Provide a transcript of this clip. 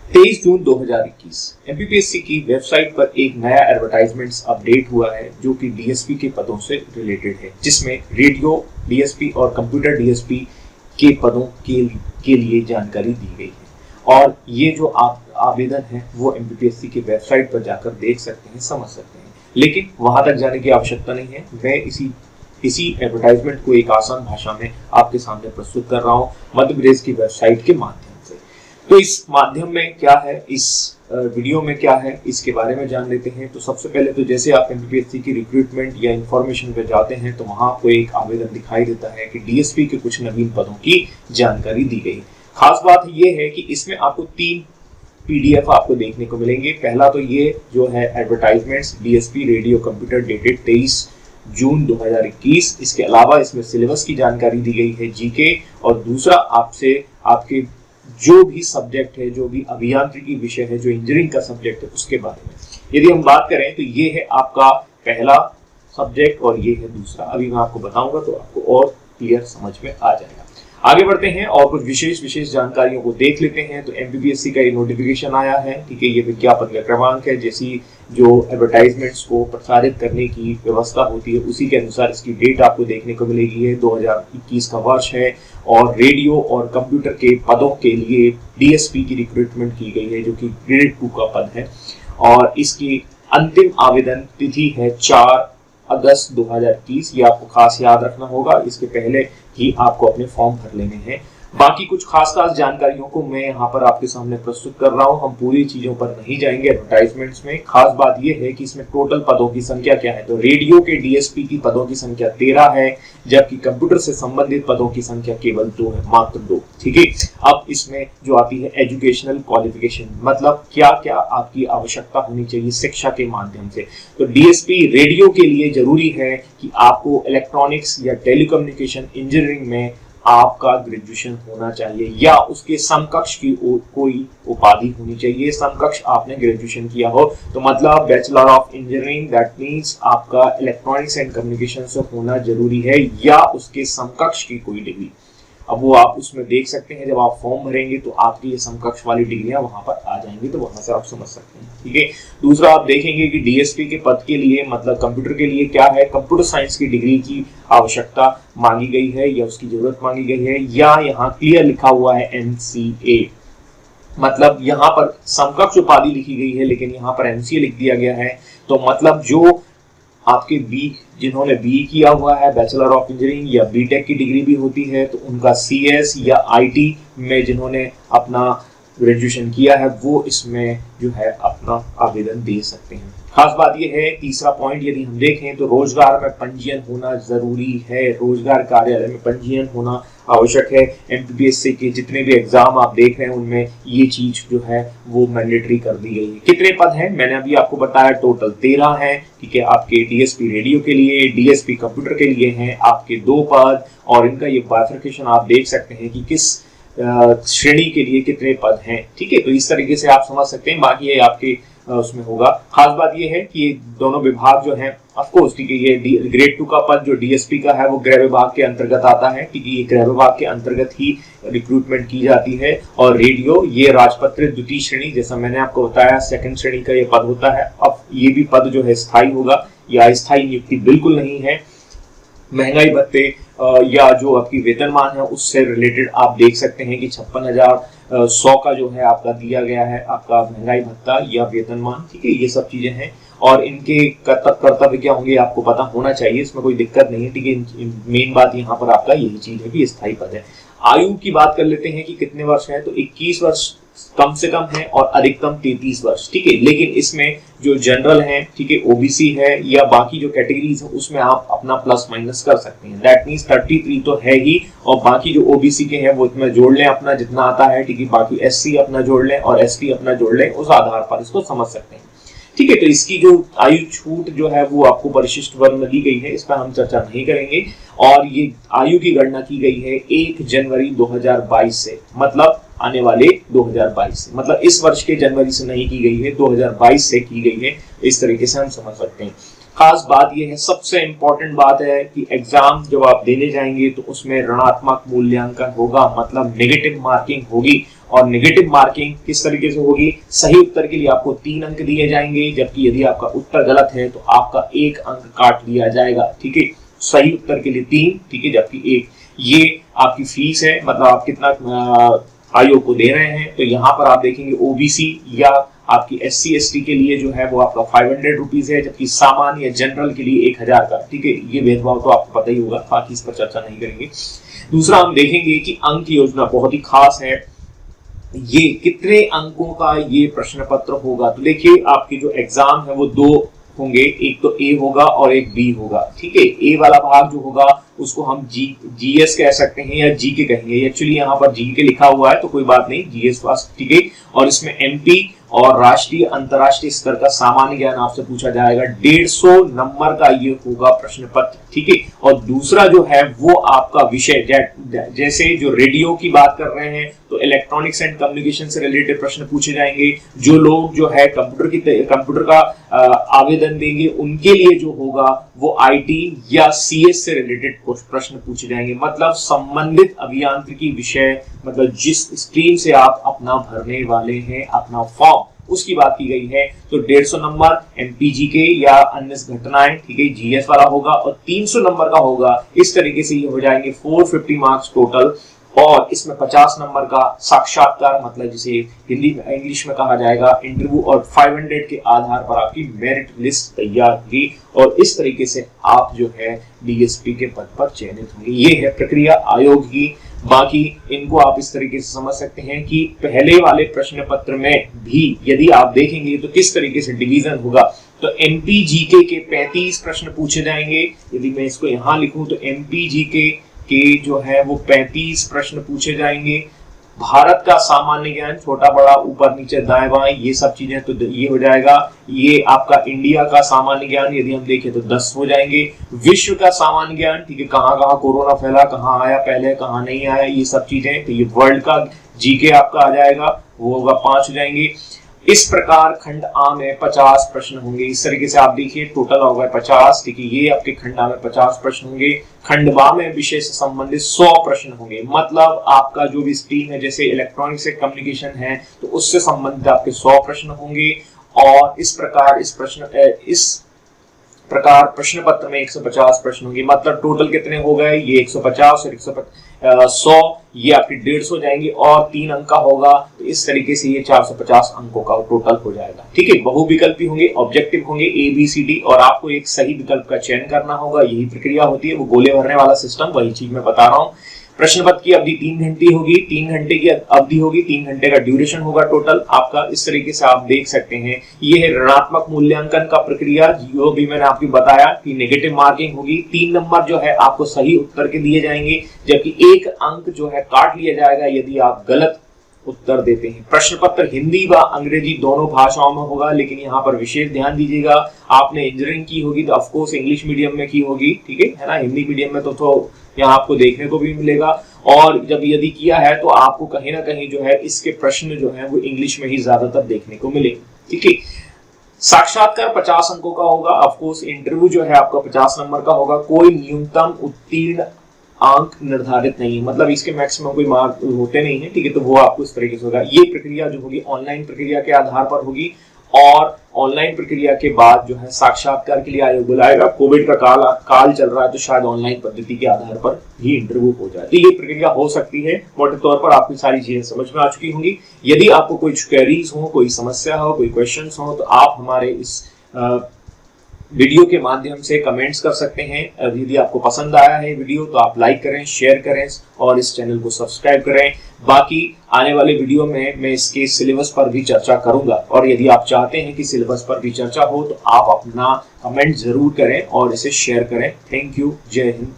23 जून 2021 MPPSC की website पर एक नया एडवर्टाइजमेंट्स अपडेट हुआ है जो कि डीएसपी के पदों से रिलेटेड है, जिसमें रेडियो डीएसपी और कंप्यूटर डीएसपी के पदों के लिए जानकारी दी गई है। और ये जो आवेदन है वो एमपीपीएससी की वेबसाइट पर जाकर देख सकते हैं, समझ सकते हैं, लेकिन वहां तक जाने की आवश्यकता नहीं है। मैं इसी एडवर्टाइजमेंट को एक आसान भाषा में आपके सामने प्रस्तुत कर रहा हूँ मध्य प्रदेश की वेबसाइट के माध्यम से। तो इस माध्यम में क्या है, इस वीडियो में क्या है, इसके बारे में जान लेते हैं। तो सबसे पहले तो जैसे आप एमपीपीएससी की रिक्रूटमेंट या इंफॉर्मेशन पे जाते हैं तो वहां आपको एक आवेदन दिखाई देता है कि डीएसपी के कुछ नवीन पदों की जानकारी दी गई। खास बात ये है कि इसमें आपको 3 पीडीएफ आपको देखने को मिलेंगे। पहला तो ये जो है advertisements DSP radio computer dated 23 जून 2021। इसके अलावा इसमें सिलेबस की जानकारी दी गई है, जीके, और दूसरा आपसे आपके जो भी सब्जेक्ट है, जो भी अभियांत्रिकी विषय है, जो इंजीनियरिंग का सब्जेक्ट है, उसके बारे में यदि हम बात करें तो ये है आपका पहला सब्जेक्ट और ये है दूसरा। अभी मैं आपको बताऊंगा तो आपको और क्लियर समझ में आ जाएगा। आगे बढ़ते हैं और कुछ विशेष जानकारियों को देख लेते हैं। तो एमपीपीएससी का ये नोटिफिकेशन आया है, ठीक है। ये विज्ञापन का क्रमांक है, जैसी जो एडवर्टाइजमेंट्स को प्रसारित करने की व्यवस्था होती है उसी के अनुसार इसकी डेट आपको देखने को मिलेगी है। 2021 का वर्ष है और रेडियो और कंप्यूटर के पदों के लिए डीएसपी की रिक्रूटमेंट की गई है, जो कि ग्रेड 2 का पद है। और इसकी अंतिम आवेदन तिथि है 4 अगस्त 2021। ये आपको खास याद रखना होगा, इसके पहले ही आपको अपने फॉर्म भर लेने हैं। बाकी कुछ खास जानकारियों को मैं यहाँ पर आपके सामने प्रस्तुत कर रहा हूँ। हम पूरी चीजों पर नहीं जाएंगे एडवर्टाइजमेंट्स में। खास बात यह है कि इसमें टोटल पदों की संख्या क्या है। तो रेडियो के डीएसपी की पदों की संख्या 13 है, जबकि कंप्यूटर से संबंधित पदों की संख्या केवल 2 है, मात्र 2, ठीक है। अब इसमें जो आती है एजुकेशनल क्वालिफिकेशन, मतलब क्या क्या आपकी आवश्यकता होनी चाहिए शिक्षा के माध्यम से। तो डीएसपी रेडियो के लिए जरूरी है कि आपको इलेक्ट्रॉनिक्स या टेलीकम्युनिकेशन इंजीनियरिंग में आपका ग्रेजुएशन होना चाहिए या उसके समकक्ष की कोई उपाधि होनी चाहिए। समकक्ष आपने ग्रेजुएशन किया हो तो मतलब bachelor of engineering, that means आपका इलेक्ट्रॉनिक्स एंड कम्युनिकेशन से होना जरूरी है या उसके समकक्ष की कोई डिग्री। अब वो आप उसमें देख सकते हैं, जब आप फॉर्म भरेंगे तो आपकी ये समकक्ष वाली डिग्रियां वहां पर आ जाएंगी, तो वहां से आप समझ सकते हैं, ठीक है। दूसरा आप देखेंगे कि डीएसपी के पद के लिए मतलब कंप्यूटर के लिए क्या है, कंप्यूटर साइंस की डिग्री की आवश्यकता मांगी गई है या उसकी जरूरत मांगी गई है, या यहाँ क्लियर लिखा हुआ है एमसीए, मतलब यहाँ पर समकक्ष उपाधि लिखी गई है लेकिन यहाँ पर एमसीए लिख दिया गया है। तो मतलब जो आपके जिन्होंने बी किया हुआ है, बैचलर ऑफ इंजीनियरिंग या बीटेक की डिग्री भी होती है, तो उनका सीएस या आईटी में जिन्होंने अपना ग्रेजुएशन किया है वो इसमें जो है अपना आवेदन दे सकते हैं। खास बात यह है, तीसरा पॉइंट यदि हम देखें तो रोजगार में पंजीयन होना जरूरी है, रोजगार कार्यालय में पंजीयन होना आवश्यक है। एमपीपीएससी के जितने भी एग्जाम आप देख रहे हैं उनमें ये चीज जो है वो मैंडेटरी कर दी गई है। कितने पद हैं मैंने अभी आपको बताया, टोटल 13 हैं, ठीक है। आपके डीएसपी रेडियो के लिए, डीएसपी कंप्यूटर के लिए हैं आपके 2 पद, और इनका ये बाइफरकेशन आप देख सकते हैं कि किस श्रेणी के लिए कितने पद हैं, ठीक है। तो इस तरीके से आप समझ सकते हैं, बाकी ये आपके उसमें होगा। खास बात ये है कि ये दोनों विभाग जो हैं ऑफ कोर्स, ठीक है, ये ग्रेड 2 का पद जो डीएसपी का है वो गृह विभाग के अंतर्गत आता है, ठीक है। ये गृह विभाग के अंतर्गत ही रिक्रूटमेंट की जाती है। और रेडियो ये राजपत्रित द्वितीय श्रेणी, जैसा मैंने आपको बताया, 2nd श्रेणी का ये पद होता है। अब ये भी पद जो है स्थायी होगा, या अस्थायी नियुक्ति बिल्कुल नहीं है। महंगाई भत्ते या जो आपकी वेतनमान है उससे रिलेटेड आप देख सकते हैं कि 56,100 का जो है आपका दिया गया है, आपका महंगाई भत्ता या वेतनमान, ठीक है। ये सब चीजें हैं और इनके कर्तव्य क्या होंगे आपको पता होना चाहिए, इसमें कोई दिक्कत नहीं है, ठीक है। मेन बात यहाँ पर आपका यही चीज है कि स्थायी पद है। आयु की बात कर लेते हैं कि कितने वर्ष है, तो 21 वर्ष कम से कम है और अधिकतम 33 वर्ष, ठीक है। लेकिन इसमें जो जनरल है, ठीक है, ओबीसी है या बाकी जो कैटेगरीज है उसमें आप अपना प्लस माइनस कर सकते हैं। दैट मींस 33 तो है ही, और बाकी जो ओबीसी के हैं वो इतना जोड़ लें अपना जितना आता है, ठीक है। बाकी एससी अपना जोड़ लें और एसटी अपना जोड़ लें, उस आधार पर इसको समझ सकते हैं, ठीक है। तो इसकी जो आयु छूट जो है वो आपको परिशिष्ट वर्ग में दी गई है, इस पर हम चर्चा नहीं करेंगे। और ये आयु की गणना की गई है 1 जनवरी 2022 से, मतलब आने वाले 2022 से, मतलब इस वर्ष के जनवरी से नहीं की गई है, 2022 से की गई है। इस तरीके से हम समझ सकते हैं। खास बात यह है, सबसे इंपॉर्टेंट बात है कि एग्जाम जब आप देने जाएंगे तो उसमें ऋणात्मक मूल्यांकन होगा, मतलब नेगेटिव मार्किंग होगी। और नेगेटिव मार्किंग किस तरीके से होगी, सही उत्तर के लिए आपको 3 अंक दिए जाएंगे, जबकि यदि आपका उत्तर गलत है तो आपका 1 अंक काट लिया जाएगा। ठीक है, सही उत्तर के लिए 3, ठीक है, जबकि 1। ये आपकी फीस है, मतलब आप कितना आयोग को दे रहे हैं। तो यहाँ पर आप देखेंगे ओबीसी या आपकी SC ST के लिए जो है वो आपका 500 रुपीज है, जबकि सामान्य या जनरल के लिए 1000 का। ठीक है, ये भेदभाव तो आपको पता ही होगा, बाकी इस पर चर्चा नहीं करेंगे। दूसरा हम देखेंगे कि अंक योजना बहुत ही खास है, ये कितने अंकों का ये प्रश्न पत्र होगा। तो देखिए आपकी जो एग्जाम है वो 2 होंगे, एक तो ए होगा और एक बी होगा। ठीक है, ए वाला भाग जो होगा उसको हम जीएस कह सकते हैं या जी के कहेंगे। एक्चुअली यहाँ पर जी के लिखा हुआ है तो कोई बात नहीं, जीएस पास। ठीक है, और इसमें एमपी और राष्ट्रीय अंतरराष्ट्रीय स्तर का सामान्य ज्ञान आपसे पूछा जाएगा। 150 नंबर का ये होगा प्रश्न पत्र। ठीक है, और दूसरा जो है वो आपका विषय, जैसे जो रेडियो की बात कर रहे हैं तो इलेक्ट्रॉनिक्स एंड कम्युनिकेशन से रिलेटेड प्रश्न पूछे जाएंगे। जो लोग जो है कंप्यूटर का आवेदन देंगे उनके लिए जो होगा वो आईटी या सीएस से रिलेटेड प्रश्न पूछे जाएंगे। मतलब संबंधित अभियांत्रिकी विषय, मतलब जिस स्ट्रीम से आप अपना भरने वाले हैं अपना फॉर्म, उसकी बात की गई है। तो 150 नंबर एमपीजी के या अन्य घटनाएं, ठीक है, जीएस वाला होगा, और 300 नंबर का होगा। इस तरीके से ये हो जाएंगे 450 मार्क्स टोटल। और इसमें 50 नंबर का साक्षात्कार, मतलब जिसे हिंदी में इंग्लिश में कहा जाएगा इंटरव्यू, और 500 के आधार पर आपकी मेरिट लिस्ट तैयार होगी और इस तरीके से आप जो है डीएसपी के पद पर चयनित होंगे। ये है प्रक्रिया आयोग की। बाकी इनको आप इस तरीके से समझ सकते हैं कि पहले वाले प्रश्न पत्र में भी यदि आप देखेंगे तो किस तरीके से डिवीजन होगा। तो एमपीजीके के 35 प्रश्न पूछे जाएंगे। यदि मैं इसको यहाँ लिखूं तो एमपीजीके के जो है वो 35 प्रश्न पूछे जाएंगे। भारत का सामान्य ज्ञान, छोटा बड़ा ऊपर नीचे दाएं बाएं ये सब चीजें, तो ये हो जाएगा। ये आपका इंडिया का सामान्य ज्ञान यदि हम देखें तो 10 हो जाएंगे। विश्व का सामान्य ज्ञान, ठीक है, कहाँ कहाँ कोरोना फैला, कहाँ आया पहले, कहाँ नहीं आया, ये सब चीजें। तो ये वर्ल्ड का जीके आपका आ जाएगा, वो होगा 5 हो जाएंगे। इस प्रकार खंड आ में 50 प्रश्न होंगे। इस तरीके से आप देखिए टोटल होगा 50। ठीक है, ये आपके खंड आ में 50 प्रश्न होंगे। खंड बा में विषय से संबंधित 100 प्रश्न होंगे। मतलब आपका जो भी स्ट्रीम है, जैसे इलेक्ट्रॉनिक्स से कम्युनिकेशन है, तो उससे संबंधित आपके 100 प्रश्न होंगे। और इस प्रकार प्रश्न पत्र में 150 प्रश्न होंगे। मतलब टोटल कितने हो गए, ये 150 और 100, ये आपके 150 जाएंगे और 3 अंक का होगा। तो इस तरीके से ये 450 अंकों का टोटल हो जाएगा। ठीक है, बहुविकल्पी होंगे, ऑब्जेक्टिव होंगे ABCD, और आपको एक सही विकल्प का चयन करना होगा। यही प्रक्रिया होती है, वो गोले भरने वाला सिस्टम, वही चीज मैं बता रहा हूँ। प्रश्न पत्र की अवधि 3 घंटे होगी, 3 घंटे की अवधि होगी, 3 घंटे का ड्यूरेशन होगा टोटल आपका। इस तरीके से आप देख सकते हैं। ये है ऋणात्मक मूल्यांकन का प्रक्रिया, जो भी मैंने आपको बताया कि नेगेटिव मार्किंग होगी। 3 नंबर जो है आपको सही उत्तर के दिए जाएंगे, जबकि 1 अंक जो है काट लिया जाएगा यदि आप गलत उत्तर देते हैं। प्रश्न पत्र हिंदी व अंग्रेजी दोनों भाषाओं में होगा, लेकिन यहाँ पर विशेष ध्यान दीजिएगा, आपने इंजीनियरिंग की होगी तो ऑफकोर्स इंग्लिश मीडियम में की होगी। ठीक है ना, हिंदी मीडियम में तो यहाँ आपको देखने को भी मिलेगा। और जब यदि किया है तो आपको कहीं ना कहीं जो है इसके प्रश्न जो है वो इंग्लिश में ही ज्यादातर देखने को मिलेंगे। ठीक है, साक्षात्कार 50 अंकों का होगा। ऑफकोर्स इंटरव्यू जो है आपका 50 नंबर का होगा। कोई न्यूनतम उत्तीर्ण अंक निर्धारित नहीं है, मतलब इसके मैक्सिमम कोई मार्क होते नहीं है। ठीक है, तो वो आपको इस तरीके से होगा। ये प्रक्रिया जो होगी ऑनलाइन प्रक्रिया के आधार पर होगी, और ऑनलाइन प्रक्रिया के बाद जो है साक्षात्कार के लिए आयोग बुलाएगा। कोविड का काल चल रहा है तो शायद ऑनलाइन पद्धति के आधार पर भी इंटरव्यू हो जाए। तो ये प्रक्रिया हो सकती है। मोटे तौर पर आपकी सारी चीजें समझ में आ चुकी होंगी। यदि आपको कोई क्वेरीज हो, कोई समस्या हो, कोई क्वेश्चन हो, तो आप हमारे इस वीडियो के माध्यम से कमेंट्स कर सकते हैं। यदि आपको पसंद आया है वीडियो तो आप लाइक करें, शेयर करें और इस चैनल को सब्सक्राइब करें। बाकी आने वाले वीडियो में मैं इसके सिलेबस पर भी चर्चा करूंगा, और यदि आप चाहते हैं कि सिलेबस पर भी चर्चा हो तो आप अपना कमेंट जरूर करें और इसे शेयर करें। थैंक यू, जय हिंद।